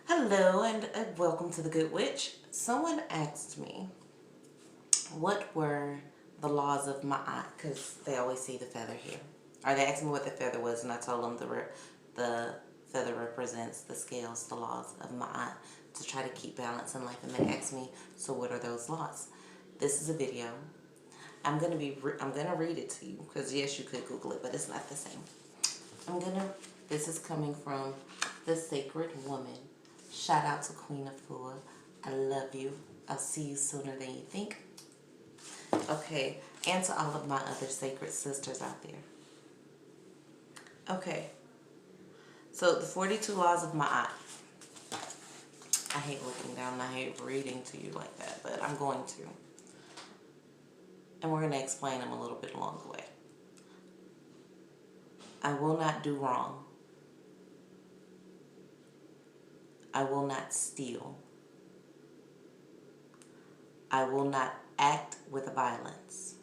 Hello and welcome to The Good Witch. Someone asked me what were the laws of Ma'at, because they always see the feather here. Or they asked me what the feather was, and I told them the feather represents the scales, the laws of Ma'at, to try to keep balance in life. And they asked me, so what are those laws? This is a video. I'm gonna read it to you, because yes, you could Google it, but it's not the same. This is coming from The Sacred Woman. Shout out to Queen Afua. I love you. I'll see you sooner than you think. Okay, and to all of my other sacred sisters out there. Okay, so the 42 laws of Ma'at. I hate looking down and I hate reading to you like that, but I'm going to. And we're going to explain them a little bit along the way. I will not do wrong. I will not steal. I will not act with violence.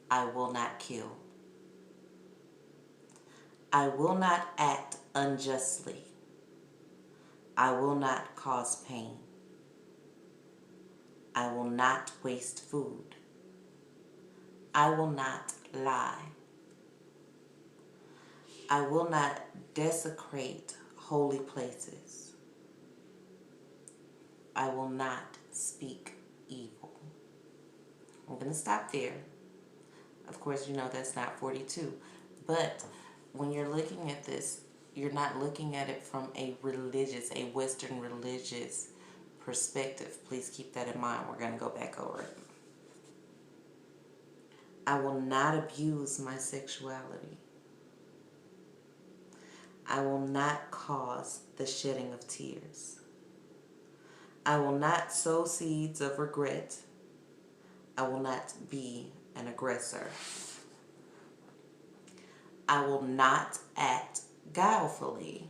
I will not kill. I will not act unjustly. I will not cause pain. I will not waste food. I will not lie. I will not desecrate holy places. I will not speak evil. I'm going to stop there. Of course, you know that's not 42. But when you're looking at this, you're not looking at it from a Western religious perspective. Please keep that in mind. We're going to go back over it. I will not abuse my sexuality. I will not cause the shedding of tears. I will not sow seeds of regret. I will not be an aggressor. I will not act guilefully.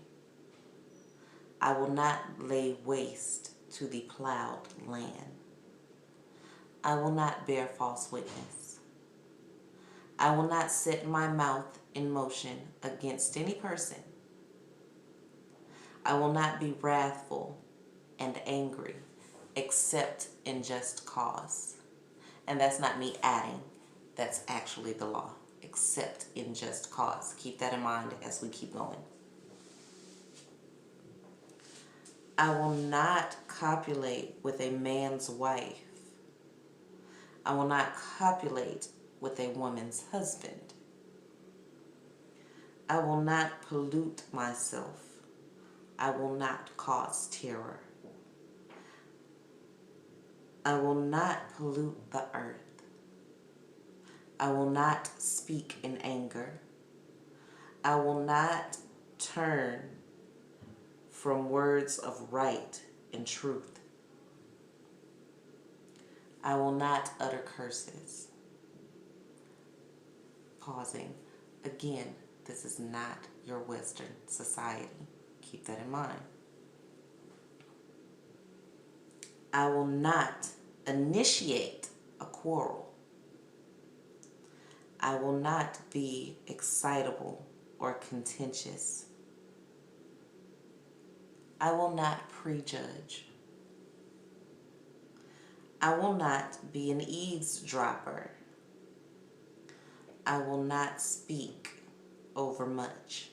I will not lay waste to the plowed land. I will not bear false witness. I will not set my mouth in motion against any person. I will not be wrathful and angry except in just cause. And that's not me adding, that's actually the law. Except in just cause. Keep that in mind as we keep going. I will not copulate with a man's wife. I will not copulate with a woman's husband. I will not pollute myself. I will not cause terror. I will not pollute the earth. I will not speak in anger. I will not turn from words of right and truth. I will not utter curses. Pausing. Again, this is not your Western society. Keep that in mind. I will not initiate a quarrel. I will not be excitable or contentious. I will not prejudge. I will not be an eavesdropper. I will not speak overmuch.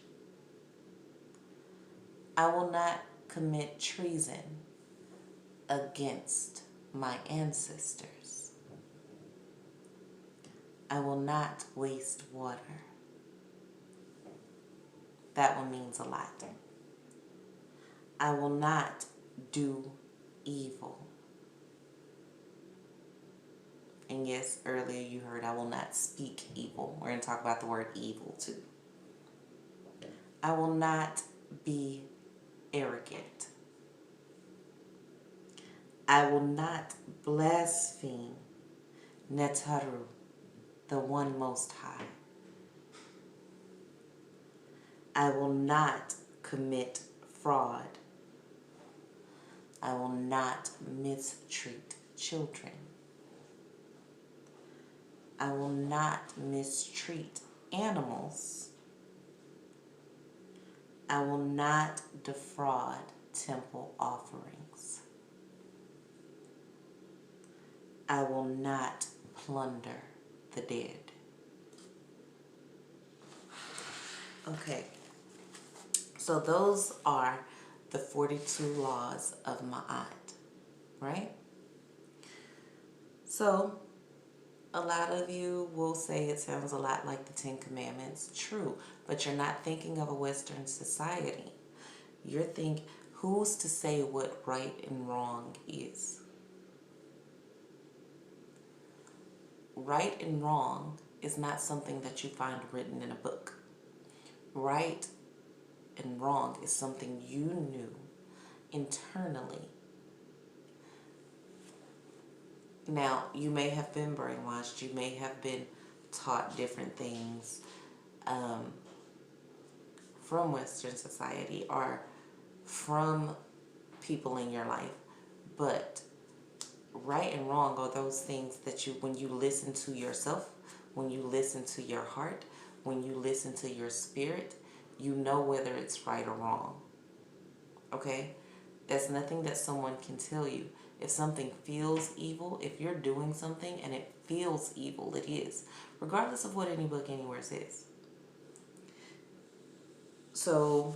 I will not commit treason against my ancestors. I will not waste water. That one means a lot. I will not do evil. And yes, earlier you heard I will not speak evil. We're going to talk about the word evil too. I will not be arrogant. I will not blaspheme Netaru, the one most high. I will not commit fraud. I will not mistreat children. I will not mistreat animals. I will not defraud temple offerings. I will not plunder the dead. Okay, so those are the 42 laws of Ma'at, right? So a lot of you will say it sounds a lot like the Ten Commandments. True, but you're not thinking of a Western society. You're thinking, who's to say what right and wrong is? Right and wrong is not something that you find written in a book. Right and wrong is something you knew internally. Now, you may have been brainwashed. You may have been taught different things from Western society or from people in your life. But right and wrong are those things that you, when you listen to yourself, when you listen to your heart, when you listen to your spirit, you know whether it's right or wrong. Okay? That's nothing that someone can tell you. If something feels evil, if you're doing something and it feels evil, it is. Regardless of what any book anywhere says. So,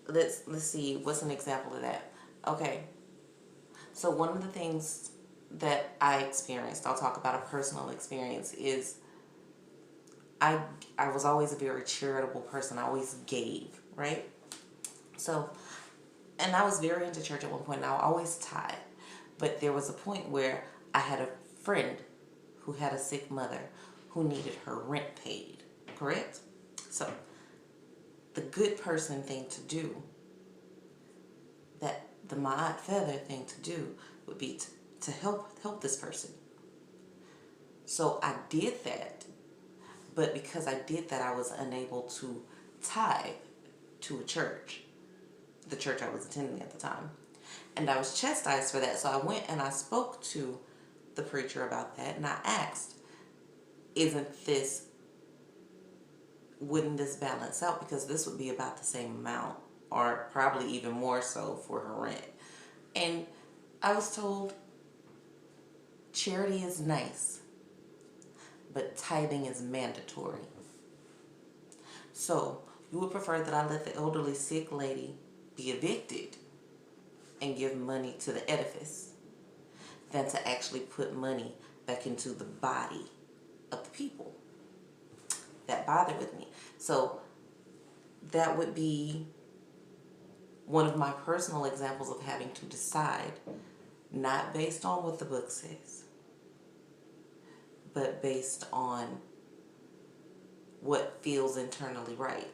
let's see. What's an example of that? Okay. So one of the things that I experienced, I'll talk about a personal experience, is I was always a very charitable person. I always gave, right? So, and I was very into church at one point, and I always tithe. But there was a point where I had a friend who had a sick mother who needed her rent paid, correct? So, the good person thing to do, that the Ma'at feather thing to do, would be to help this person. So I did that, but because I did that, I was unable to tithe to a church, the church I was attending at the time. And I was chastised for that. So I went and I spoke to the preacher about that, and I asked, wouldn't this balance out? Because this would be about the same amount, or probably even more so for her rent. And I was told, charity is nice, but tithing is mandatory. So you would prefer that I let the elderly sick lady be evicted and give money to the edifice than to actually put money back into the body of the people. That bothered with me. So that would be one of my personal examples of having to decide, not based on what the book says, but based on what feels internally right.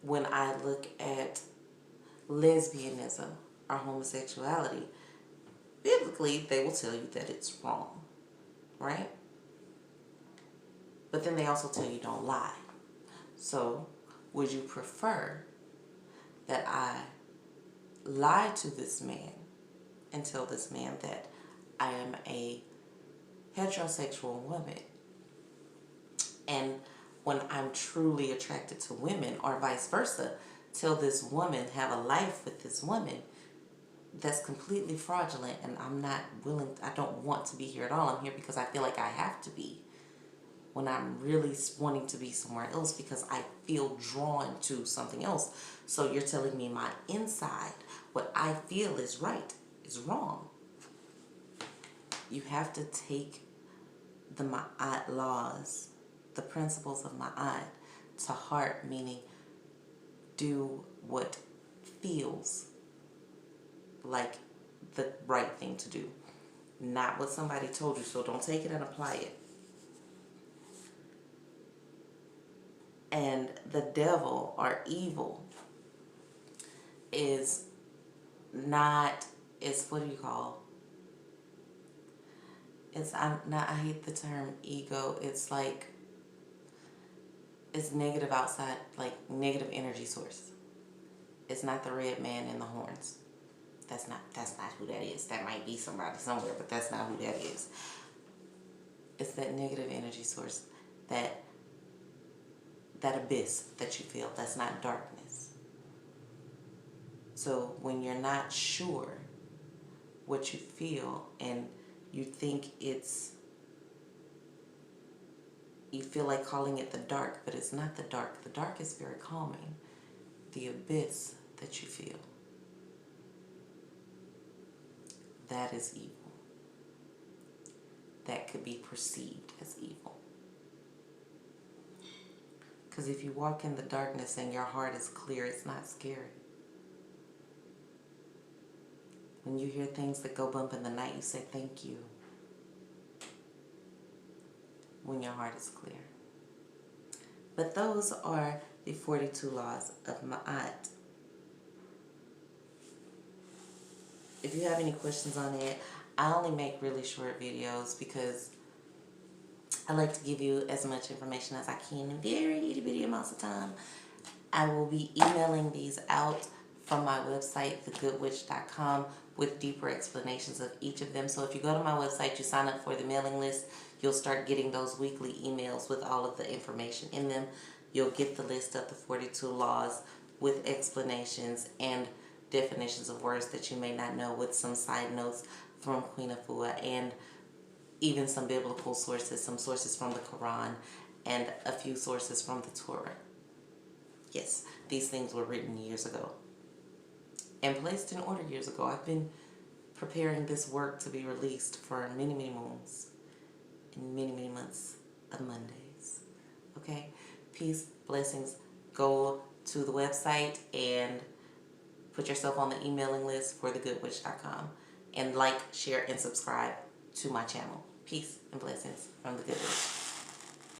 When I look at lesbianism or homosexuality, biblically they will tell you that it's wrong, right? But then they also tell you don't lie. So would you prefer that I lie to this man and tell this man that I am a heterosexual woman, and when I'm truly attracted to women, or vice versa, tell this woman, have a life with this woman that's completely fraudulent, and I'm not willing, I don't want to be here at all. I'm here because I feel like I have to be, when I'm really wanting to be somewhere else because I feel drawn to something else. So you're telling me my inside, what I feel is right, is wrong. You have to take the Ma'at laws, the principles of Ma'at, to heart, meaning do what feels like the right thing to do, not what somebody told you. So don't take it and apply it. And the devil, or evil, is not, it's, what do you call, it's, I hate the term ego. It's like, it's negative outside, like negative energy source. It's not the red man in the horns. That's not who that is. That might be somebody somewhere, but that's not who that is. It's that negative energy source that that abyss that you feel. That's not darkness. So when you're not sure what you feel and you think you feel like calling it the dark, but it's not the dark. The dark is very calming. The abyss that you feel, that is evil. That could be perceived as evil. Because if you walk in the darkness and your heart is clear, it's not scary. When you hear things that go bump in the night, you say thank you. When your heart is clear. But those are the 42 laws of Ma'at. If you have any questions on it, I only make really short videos because I like to give you as much information as I can in very itty bitty amounts of time. I will be emailing these out from my website, thgoodwitch.com, with deeper explanations of each of them. So if you go to my website, you sign up for the mailing list, you'll start getting those weekly emails with all of the information in them. You'll get the list of the 42 laws with explanations and definitions of words that you may not know, with some side notes from Queen Afua, and even some biblical sources, some sources from the Quran, and a few sources from the Torah. Yes, these things were written years ago and placed in order years ago. I've been preparing this work to be released for many, many moons and many, many months of Mondays. Okay? Peace, blessings. Go to the website and put yourself on the emailing list for thgoodwitch.com. And like, share, and subscribe to my channel. Peace and blessings from The Good Witch.